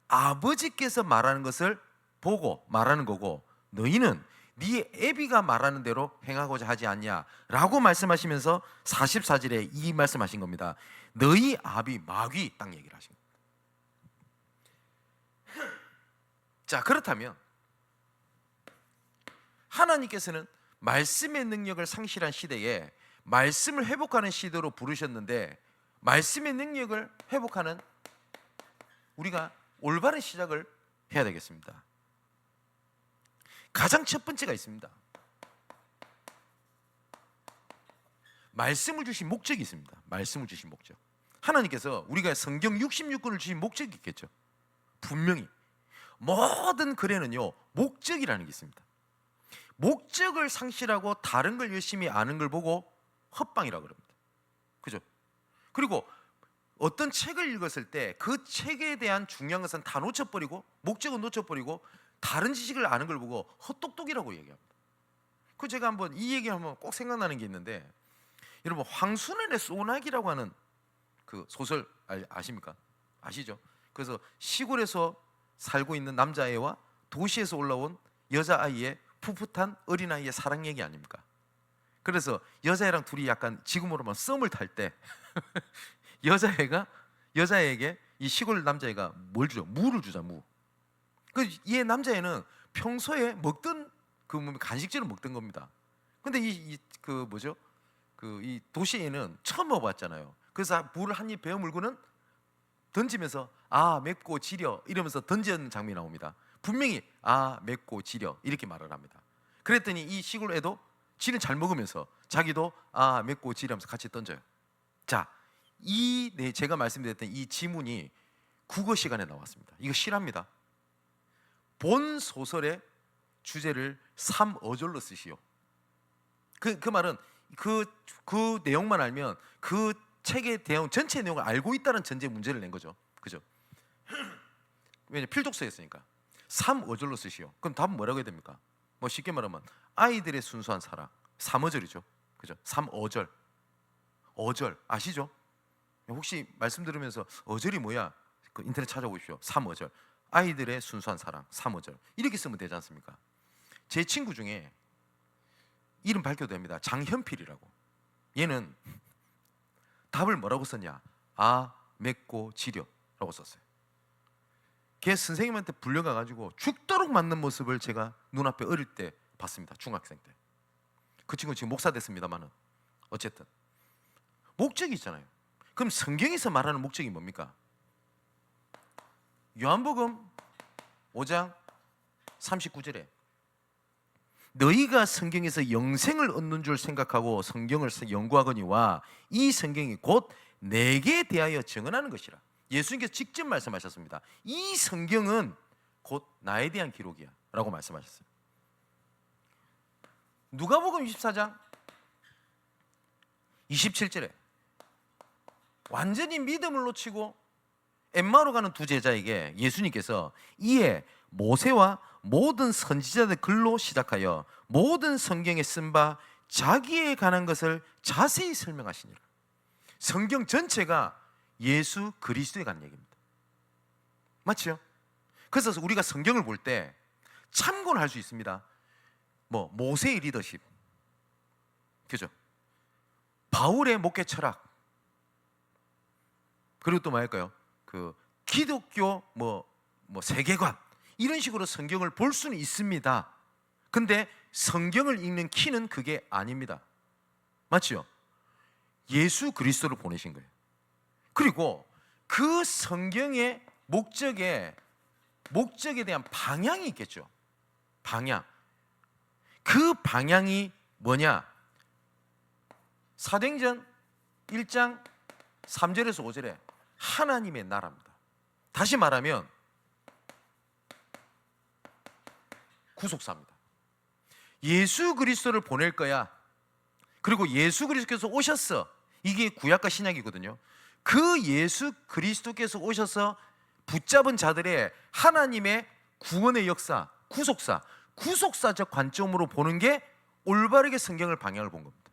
아버지께서 말하는 것을 보고 말하는 거고 너희는 네 애비가 말하는 대로 행하고자 하지 않냐라고 말씀하시면서 44절에 이 말씀하신 겁니다. 너희 아비 마귀 딱 얘기를 하신 겁니다. 자, 그렇다면 하나님께서는 말씀의 능력을 상실한 시대에 말씀을 회복하는 시대로 부르셨는데 말씀의 능력을 회복하는 우리가 올바른 시작을 해야 되겠습니다. 가장 첫 번째가 있습니다. 말씀을 주신 목적이 있습니다. 말씀을 주신 목적. 하나님께서 우리가 성경 66권을 주신 목적이 있겠죠. 분명히 모든 글에는요 목적이라는 게 있습니다. 목적을 상실하고 다른 걸 열심히 아는 걸 보고 헛방이라고 그럽니다. 그죠? 그리고 어떤 책을 읽었을 때 그 책에 대한 중요한 것은 다 놓쳐버리고 목적은 놓쳐버리고 다른 지식을 아는 걸 보고 헛똑똑이라고 얘기합니다. 그 제가 한번 이 얘기하면 꼭 생각나는 게 있는데 여러분 황순원의 소나기라고 하는 그 소설 아십니까? 아시죠? 그래서 시골에서 살고 있는 남자애와 도시에서 올라온 여자아이의 풋풋한 어린아이의 사랑 얘기 아닙니까? 그래서 여자애랑 둘이 약간 지금으로만 썸을 탈 때 여자애에게 이 시골 남자애가 뭘 주죠? 무를 주자, 무. 이 남자애는 평소에 먹던 그 간식질을 먹던 겁니다. 근데 이 도시애는 처음 먹어봤잖아요. 그래서 물을 한 입 베어 물고는 던지면서 아 맵고 지려 이러면서 던지는 장면이 나옵니다. 분명히 아 맵고 지려 이렇게 말을 합니다. 그랬더니 이 시골 애도 지는 잘 먹으면서 자기도 아 맵고 지려면서 같이 던져요. 자, 제가 말씀드렸던 이 지문이 국어 시간에 나왔습니다. 이거 실합니다. 본 소설의 주제를 3어절로 쓰시오. 그 말은 그 내용만 알면 그 책의 내용 전체 내용을 알고 있다는 전제 문제를 낸 거죠. 그죠? 왜냐 필독서였으니까 3어절로 쓰시오. 그럼 답은 뭐라고 해야 됩니까? 뭐 쉽게 말하면 아이들의 순수한 사랑 3어절이죠. 그죠? 3어절. 어절 아시죠? 혹시 말씀 들으면서 어절이 뭐야? 그 인터넷 찾아보십시오. 3어절. 아이들의 순수한 사랑 3어절. 이렇게 쓰면 되지 않습니까? 제 친구 중에 이름 밝혀도 됩니다. 장현필이라고. 얘는 답을 뭐라고 썼냐? 아 맵고 지려라고 썼어요. 걔 선생님한테 불려가가지고 죽도록 맞는 모습을 제가 눈앞에 어릴 때 봤습니다. 중학생 때. 그 친구 지금 목사 됐습니다만은 어쨌든 목적이 있잖아요. 그럼 성경에서 말하는 목적이 뭡니까? 요한복음 5장 39절에 너희가 성경에서 영생을 얻는 줄 생각하고 성경을 연구하거니와 이 성경이 곧 내게 대하여 증언하는 것이라. 예수님께서 직접 말씀하셨습니다. 이 성경은 곧 나에 대한 기록이야 라고 말씀하셨어요. 누가복음 24장 27절에 완전히 믿음을 놓치고 엠마오로 가는 두 제자에게 예수님께서 이에 모세와 모든 선지자들 글로 시작하여 모든 성경에 쓴 바 자기에 관한 것을 자세히 설명하시니라. 성경 전체가 예수 그리스도에 관한 얘기입니다. 맞죠? 그래서 우리가 성경을 볼 때 참고는 할 수 있습니다. 뭐 모세의 리더십, 그죠? 바울의 목회 철학, 그리고 또 뭐랄까요? 그 기독교 뭐 세계관, 이런 식으로 성경을 볼 수는 있습니다. 근데 성경을 읽는 키는 그게 아닙니다. 맞죠? 예수 그리스도를 보내신 거예요. 그리고 그 성경의 목적에 대한 방향이 있겠죠. 방향. 그 방향이 뭐냐? 사도행전 1장 3절에서 5절에 하나님의 나라입니다. 다시 말하면 구속사입니다. 예수 그리스도를 보낼 거야. 그리고 예수 그리스도께서 오셨어. 이게 구약과 신약이거든요. 그 예수 그리스도께서 오셔서 붙잡은 자들의 하나님의 구원의 역사, 구속사, 구속사적 관점으로 보는 게 올바르게 성경을 방향을 본 겁니다.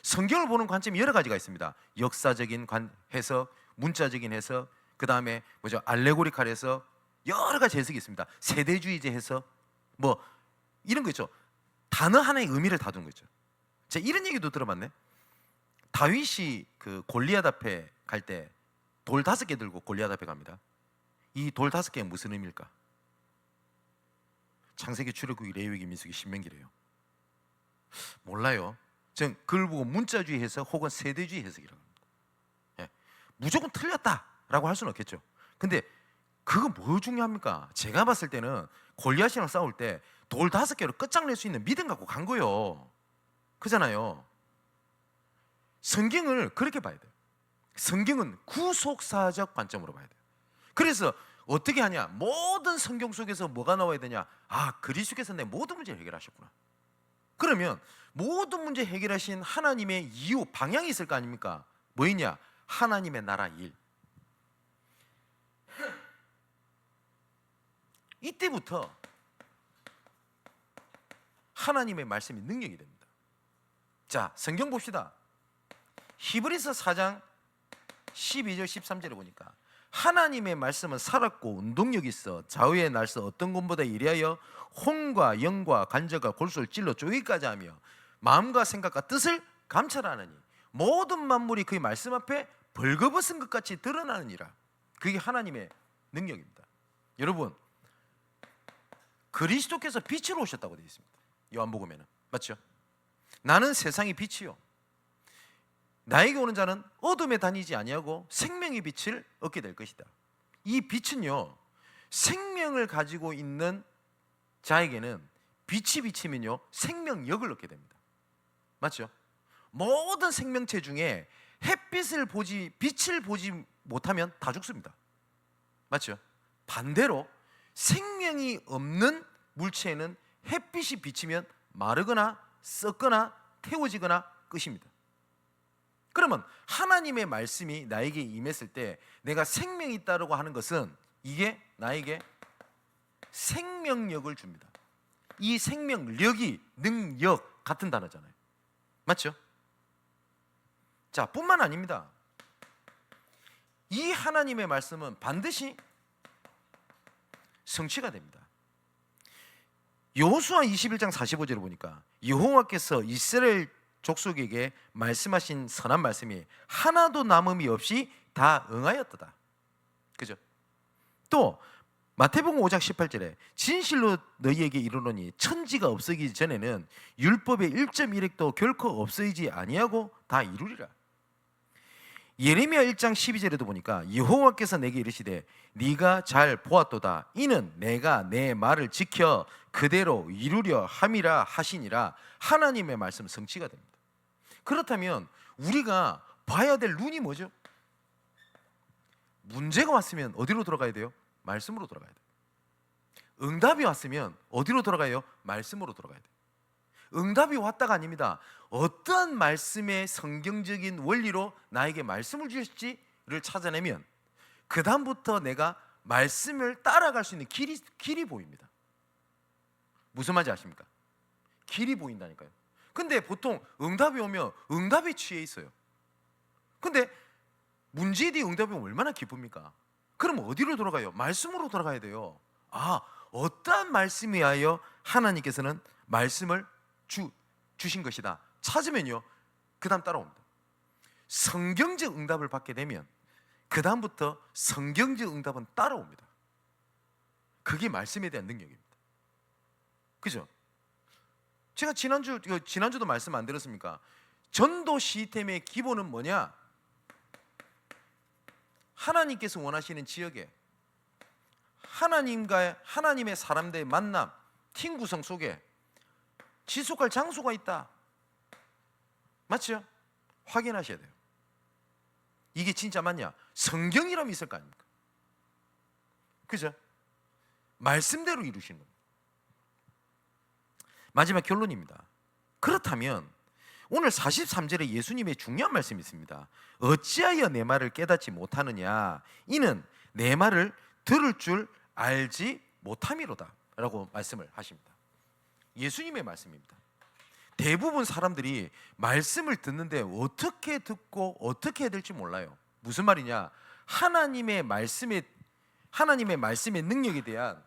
성경을 보는 관점이 여러 가지가 있습니다. 역사적인 해석, 문자적인 해석, 그 다음에 알레고리칼 해석, 여러 가지 해석이 있습니다. 세대주의적 해석, 뭐 이런 거 있죠. 단어 하나의 의미를 다룬 거죠. 제가 이런 얘기도 들어봤네. 다윗이 그 골리앗 앞에 갈 때 돌 5개 들고 골리앗 앞에 갑니다. 이 돌 5개가 무슨 의미일까? 창세기, 출애굽기, 레위기, 민수기, 신명기래요. 몰라요. 전 그걸 보고 문자주의 해석 혹은 세대주의 해석이라고 합니다. 예. 무조건 틀렸다라고 할 수는 없겠죠. 근데 그거 뭐 중요합니까? 제가 봤을 때는 골리앗이랑 싸울 때 돌 5개로 끝장낼 수 있는 믿음 갖고 간 거예요. 그잖아요. 성경을 그렇게 봐야 돼요. 성경은 구속사적 관점으로 봐야 돼요. 그래서 어떻게 하냐? 모든 성경 속에서 뭐가 나와야 되냐? 아, 그리스도께서 내 모든 문제를 해결하셨구나. 그러면 모든 문제 해결하신 하나님의 이유, 방향이 있을 거 아닙니까? 뭐 있냐? 하나님의 나라 일. 이때부터 하나님의 말씀이 능력이 됩니다. 자, 성경 봅시다. 히브리서 4장 12절 13절에 보니까 하나님의 말씀은 살았고 운동력이 있어 좌우의 날서 어떤 것보다 이리하여 혼과 영과 관절과 골수를 찔러 쪼개기까지 하며 마음과 생각과 뜻을 감찰하느니 모든 만물이 그의 말씀 앞에 벌거벗은 것 같이 드러나느니라. 그게 하나님의 능력입니다. 여러분, 그리스도께서 빛으로 오셨다고 되어 있습니다. 요한복음에는. 맞죠? 나는 세상의 빛이요 나에게 오는 자는 어둠에 다니지 아니하고 생명의 빛을 얻게 될 것이다. 이 빛은요, 생명을 가지고 있는 자에게는 빛이 비치면요 생명력을 얻게 됩니다. 맞죠? 모든 생명체 중에 빛을 보지 못하면 다 죽습니다. 맞죠? 반대로 생명이 없는 물체에는 햇빛이 비치면 마르거나 썩거나 태워지거나 끝입니다. 그러면 하나님의 말씀이 나에게 임했을 때 내가 생명이 있다고 하는 것은 이게 나에게 생명력을 줍니다. 이 생명력이 능력 같은 단어잖아요. 맞죠? 자, 뿐만 아닙니다. 이 하나님의 말씀은 반드시 성취가 됩니다. 여호수아 21장 45절을 보니까 여호와께서 이스라엘 족속에게 말씀하신 선한 말씀이 하나도 남음이 없이 다 응하였도다. 그죠? 또 마태복음 5장 18절에 진실로 너희에게 이르노니 천지가 없어지기 전에는 율법의 1.1획도 결코 없어지지 아니하고 다 이루리라. 예레미야 1장 12절에도 보니까 여호와께서 내게 이르시되 네가 잘 보았도다. 이는 내가 내 말을 지켜 그대로 이루려 함이라 하시니라. 하나님의 말씀 성취가 됩니다. 그렇다면 우리가 봐야 될 눈이 뭐죠? 문제가 왔으면 어디로 돌아가야 돼요? 말씀으로 돌아가야 돼요. 응답이 왔으면 어디로 돌아가요? 말씀으로 돌아가야 돼요. 응답이 왔다가 아닙니다. 어떠한 말씀의 성경적인 원리로 나에게 말씀을 주실지를 찾아내면 그 다음부터 내가 말씀을 따라갈 수 있는 길이 보입니다. 무슨 말인지 아십니까? 길이 보인다니까요. 근데 보통 응답이 오면 응답에 취해 있어요. 근데 문제에 대해 응답이 오면 얼마나 기쁩니까? 그럼 어디로 돌아가요? 말씀으로 돌아가야 돼요. 아, 어떠한 말씀에 의하여 하나님께서는 말씀을 주신 것이다 찾으면요, 그 다음 따라옵니다. 성경적 응답을 받게 되면 그 다음부터 성경적 응답은 따라옵니다. 그게 말씀에 대한 능력입니다. 그죠? 제가 지난주도 말씀 안 드렸습니까? 전도 시스템의 기본은 뭐냐? 하나님께서 원하시는 지역에 하나님의 사람들의 만남, 팀 구성 속에 지속할 장소가 있다. 맞죠? 확인하셔야 돼요. 이게 진짜 맞냐? 성경이라면 있을 거 아닙니까? 그죠? 말씀대로 이루시는 겁니다. 마지막 결론입니다. 그렇다면 오늘 43절에 예수님의 중요한 말씀이 있습니다. 어찌하여 내 말을 깨닫지 못하느냐? 이는 내 말을 들을 줄 알지 못함이로다 라고 말씀을 하십니다. 예수님의 말씀입니다. 대부분 사람들이 말씀을 듣는데 어떻게 듣고 어떻게 해야 될지 몰라요. 무슨 말이냐? 하나님의 말씀의 능력에 대한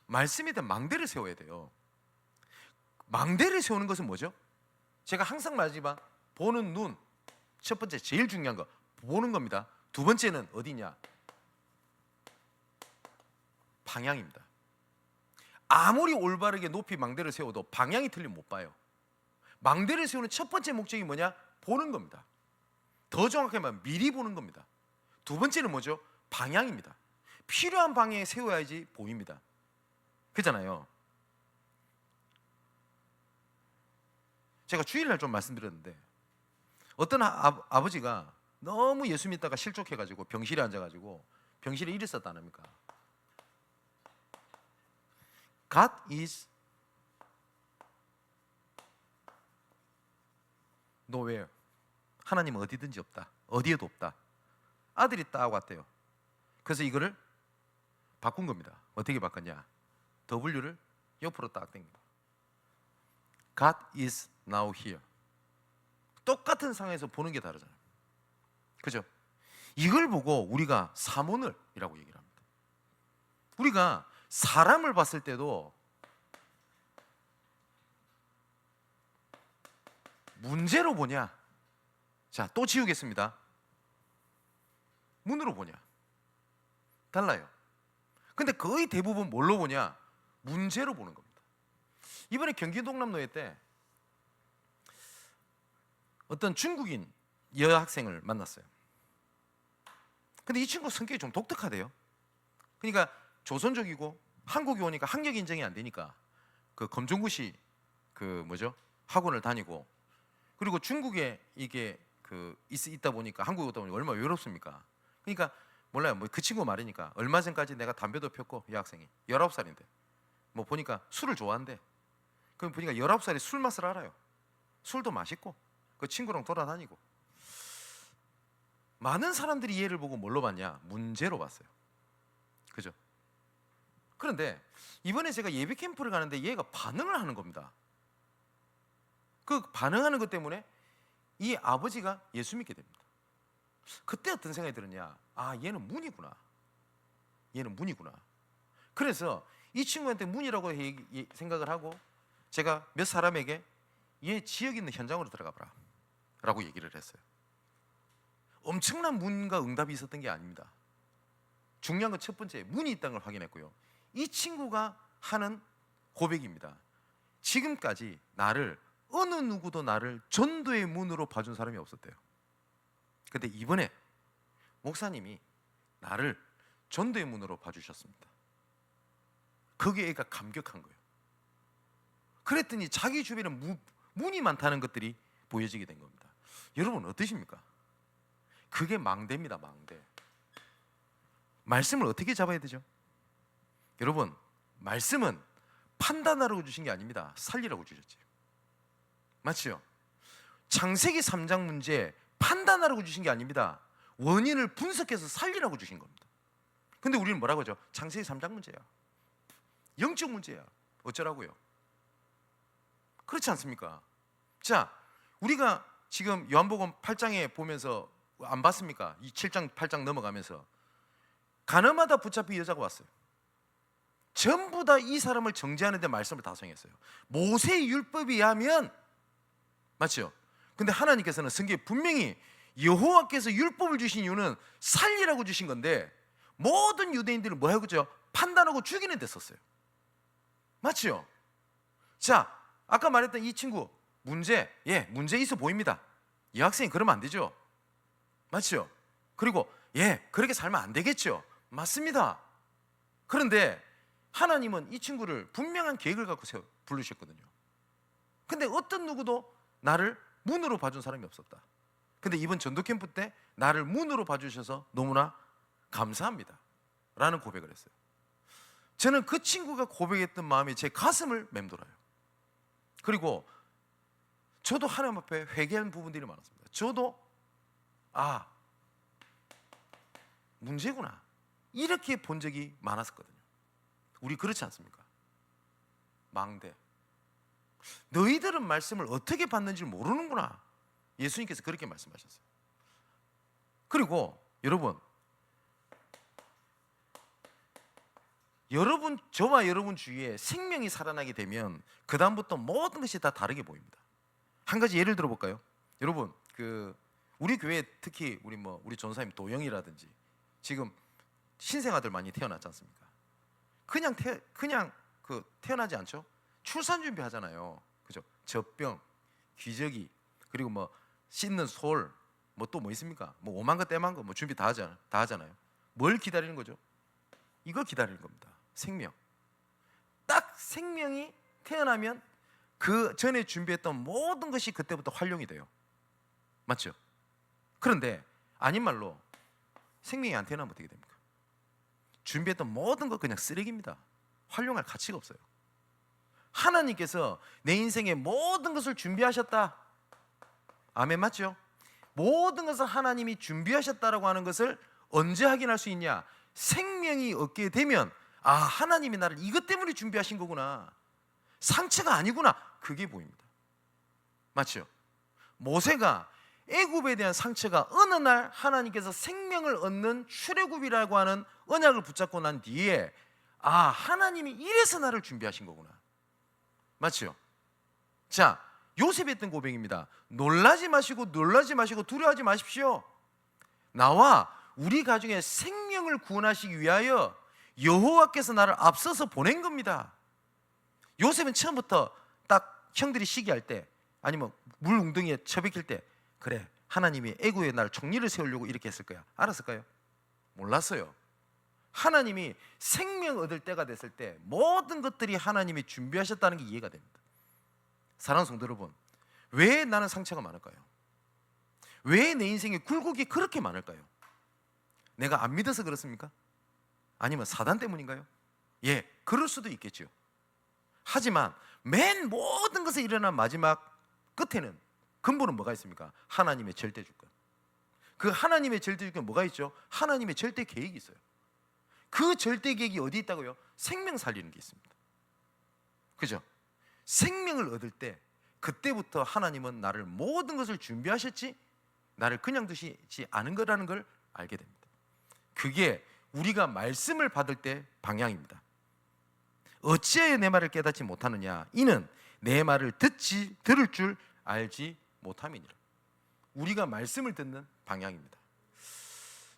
망대를 세워야 돼요. 망대를 세우는 것은 뭐죠? 제가 항상 말하지만 보는 눈, 첫 번째 제일 중요한 거 보는 겁니다. 두 번째는 어디냐? 방향입니다. 아무리 올바르게 높이 망대를 세워도 방향이 틀리면 못 봐요. 망대를 세우는 첫 번째 목적이 뭐냐? 보는 겁니다. 더 정확하게 말하면 미리 보는 겁니다. 두 번째는 뭐죠? 방향입니다. 필요한 방향에 세워야지 보입니다. 그잖아요. 제가 주일날 좀 말씀드렸는데 어떤 아버지가 너무 예수 믿다가 실족해가지고 병실에 앉아가지고 병실에 일이 있었다 안 합니까? God is nowhere. 하나님은 어디든지 없다. 어디에도 없다. 아들이 딱 왔대요. 그래서 이거를 바꾼 겁니다. 어떻게 바꿨냐? W를 옆으로 딱 당깁니다. God is now here. 똑같은 상황에서 보는 게 다르잖아요. 그죠? 이걸 보고 우리가 사모늘이라고 얘기를 합니다. 우리가 사람을 봤을 때도 문제로 보냐? 자, 또 지우겠습니다. 문으로 보냐? 달라요. 근데 거의 대부분 뭘로 보냐? 문제로 보는 겁니다. 이번에 경기도 동남로에 때 어떤 중국인 여학생을 만났어요. 근데 이 친구 성격이 좀 독특하대요. 그러니까 조선족이고 한국에 오니까 학력 인정이 안 되니까 그 검정고시 학원을 다니고, 그리고 중국에 이게 있다 보니까 한국에 오다 보니까 얼마나 외롭습니까? 그러니까 몰라요. 뭐 그 친구 말이니까 얼마 전까지 내가 담배도 폈고, 이 학생이 19살인데 뭐 보니까 술을 좋아한대. 그럼 보니까 19살이 술 맛을 알아요. 술도 맛있고 그 친구랑 돌아다니고. 많은 사람들이 얘를 보고 뭘로 봤냐? 문제로 봤어요. 그죠? 그런데 이번에 제가 예배 캠프를 가는데 얘가 반응을 하는 겁니다. 그 반응하는 것 때문에 이 아버지가 예수 믿게 됩니다. 그때 어떤 생각이 들었냐? 아, 얘는 문이구나. 얘는 문이구나. 그래서 이 친구한테 문이라고 생각을 하고 제가 몇 사람에게 얘 지역 있는 현장으로 들어가 봐라 라고 얘기를 했어요. 엄청난 문과 응답이 있었던 게 아닙니다. 중요한 건 첫 번째, 문이 있다는 걸 확인했고요. 이 친구가 하는 고백입니다. 지금까지 어느 누구도 나를 전도의 문으로 봐준 사람이 없었대요. 근데 이번에 목사님이 나를 전도의 문으로 봐주셨습니다. 거기에 애가 감격한 거예요. 그랬더니 자기 주변에 문이 많다는 것들이 보여지게 된 겁니다. 여러분 어떠십니까? 그게 망대입니다. 망대. 말씀을 어떻게 잡아야 되죠? 여러분, 말씀은 판단하라고 주신 게 아닙니다. 살리라고 주셨지. 맞죠? 창세기 3장 문제 판단하라고 주신 게 아닙니다. 원인을 분석해서 살리라고 주신 겁니다. 근데 우리는 뭐라고 하죠? 창세기 3장 문제야. 영적 문제야. 어쩌라고요? 그렇지 않습니까? 자, 우리가 지금 요한복음 8장에 보면서 안 봤습니까? 이 7장 8장 넘어가면서 가나마다 붙잡힌 여자가 왔어요. 전부 다 이 사람을 정죄하는 데 말씀을 다 사용했어요. 모세의 율법에 의하면, 맞죠? 근데 하나님께서는 성경에 분명히 여호와께서 율법을 주신 이유는 살리라고 주신 건데 모든 유대인들을 뭐 하고죠? 판단하고 죽이는 데 썼어요. 맞죠? 자, 아까 말했던 이 친구 문제 있어 보입니다. 이 학생이 그러면 안 되죠. 맞죠? 그리고 그렇게 살면 안 되겠죠. 맞습니다. 그런데 하나님은 이 친구를 분명한 계획을 갖고 부르셨거든요. 근데 어떤 누구도 나를 문으로 봐준 사람이 없었다. 근데 이번 전도 캠프 때 나를 문으로 봐주셔서 너무나 감사합니다 라는 고백을 했어요. 저는 그 친구가 고백했던 마음이 제 가슴을 맴돌아요. 그리고 저도 하나님 앞에 회개한 부분들이 많았습니다. 저도 문제구나 이렇게 본 적이 많았었거든요. 우리 그렇지 않습니까? 망대, 너희들은 말씀을 어떻게 받는지 모르는구나. 예수님께서 그렇게 말씀하셨어요. 그리고 여러분, 저와 여러분 주위에 생명이 살아나게 되면 그 다음부터 모든 것이 다 다르게 보입니다. 한 가지 예를 들어볼까요? 여러분, 우리 교회 특히 우리 전사님 도영이라든지 지금 신생아들 많이 태어났지 않습니까? 그냥 태어나지 않죠? 출산 준비하잖아요. 그죠? 젖병, 기저귀, 그리고 씻는 솔, 또 있습니까? 오만 거 떼만 거 준비 다 하잖아요. 뭘 기다리는 거죠? 이거 기다리는 겁니다. 생명. 딱 생명이 태어나면 그 전에 준비했던 모든 것이 그때부터 활용이 돼요. 맞죠? 그런데 아닌 말로 생명이 안 태어나면 어떻게 됩니까? 준비했던 모든 것 그냥 쓰레기입니다. 활용할 가치가 없어요. 하나님께서 내 인생의 모든 것을 준비하셨다. 아멘, 맞죠? 모든 것을 하나님이 준비하셨다라고 하는 것을 언제 확인할 수 있냐? 생명이 얻게 되면 하나님이 나를 이것 때문에 준비하신 거구나, 상처가 아니구나, 그게 보입니다. 맞죠? 모세가 애굽에 대한 상처가 어느 날 하나님께서 생명을 얻는 출애굽이라고 하는 언약을 붙잡고 난 뒤에 하나님이 이래서 나를 준비하신 거구나. 맞죠? 자, 요셉이 했던 고백입니다. 놀라지 마시고 두려워하지 마십시오. 나와 우리 가정의 생명을 구원하시기 위하여 여호와께서 나를 앞서서 보낸 겁니다. 요셉은 처음부터 딱 형들이 시기할 때 아니면 물 웅덩이에 처박힐 때 그래, 하나님이 애굽에 날 총리를 세우려고 이렇게 했을 거야, 알았을까요? 몰랐어요. 하나님이 생명 얻을 때가 됐을 때 모든 것들이 하나님이 준비하셨다는 게 이해가 됩니다. 사랑하는 성도 여러분, 왜 나는 상처가 많을까요? 왜 내 인생에 굴곡이 그렇게 많을까요? 내가 안 믿어서 그렇습니까? 아니면 사단 때문인가요? 그럴 수도 있겠죠. 하지만 맨 모든 것에 일어난 마지막 끝에는 근본은 뭐가 있습니까? 하나님의 절대 주권. 그 하나님의 절대 주권 뭐가 있죠? 하나님의 절대 계획이 있어요. 그 절대 계획이 어디 있다고요? 생명 살리는 게 있습니다. 그죠? 생명을 얻을 때 그때부터 하나님은 나를 모든 것을 준비하셨지 나를 그냥 두시지 않은 거라는 걸 알게 됩니다. 그게 우리가 말씀을 받을 때 방향입니다. 어찌하여 내 말을 깨닫지 못하느냐? 이는 내 말을 들을 줄 알지 못함이니라. 우리가 말씀을 듣는 방향입니다.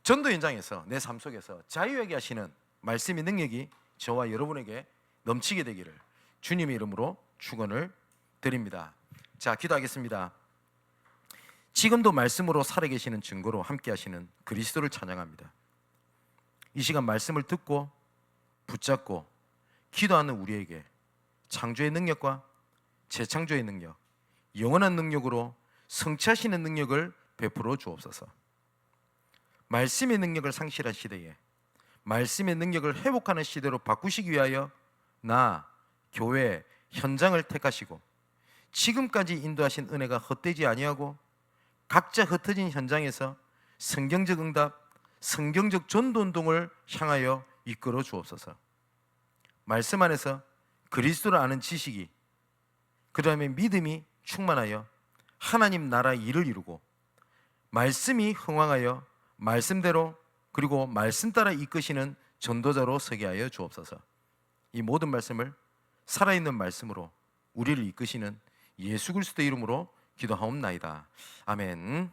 전도 현장에서 내 삶 속에서 자유하게 하시는 말씀의 능력이 저와 여러분에게 넘치게 되기를 주님의 이름으로 축원을 드립니다. 자, 기도하겠습니다. 지금도 말씀으로 살아계시는 증거로 함께 하시는 그리스도를 찬양합니다. 이 시간 말씀을 듣고 붙잡고 기도하는 우리에게 창조의 능력과 재창조의 능력, 영원한 능력으로 성취하시는 능력을 베풀어 주옵소서. 말씀의 능력을 상실한 시대에 말씀의 능력을 회복하는 시대로 바꾸시기 위하여 교회, 현장을 택하시고 지금까지 인도하신 은혜가 헛되지 아니하고 각자 흩어진 현장에서 성경적 응답, 성경적 전도운동을 향하여 이끌어 주옵소서. 말씀 안에서 그리스도를 아는 지식이, 그 다음에 믿음이 충만하여 하나님 나라의 일을 이루고 말씀이 흥왕하여 말씀대로 그리고 말씀 따라 이끄시는 전도자로 서게 하여 주옵소서. 이 모든 말씀을 살아있는 말씀으로 우리를 이끄시는 예수 그리스도의 이름으로 기도하옵나이다. 아멘.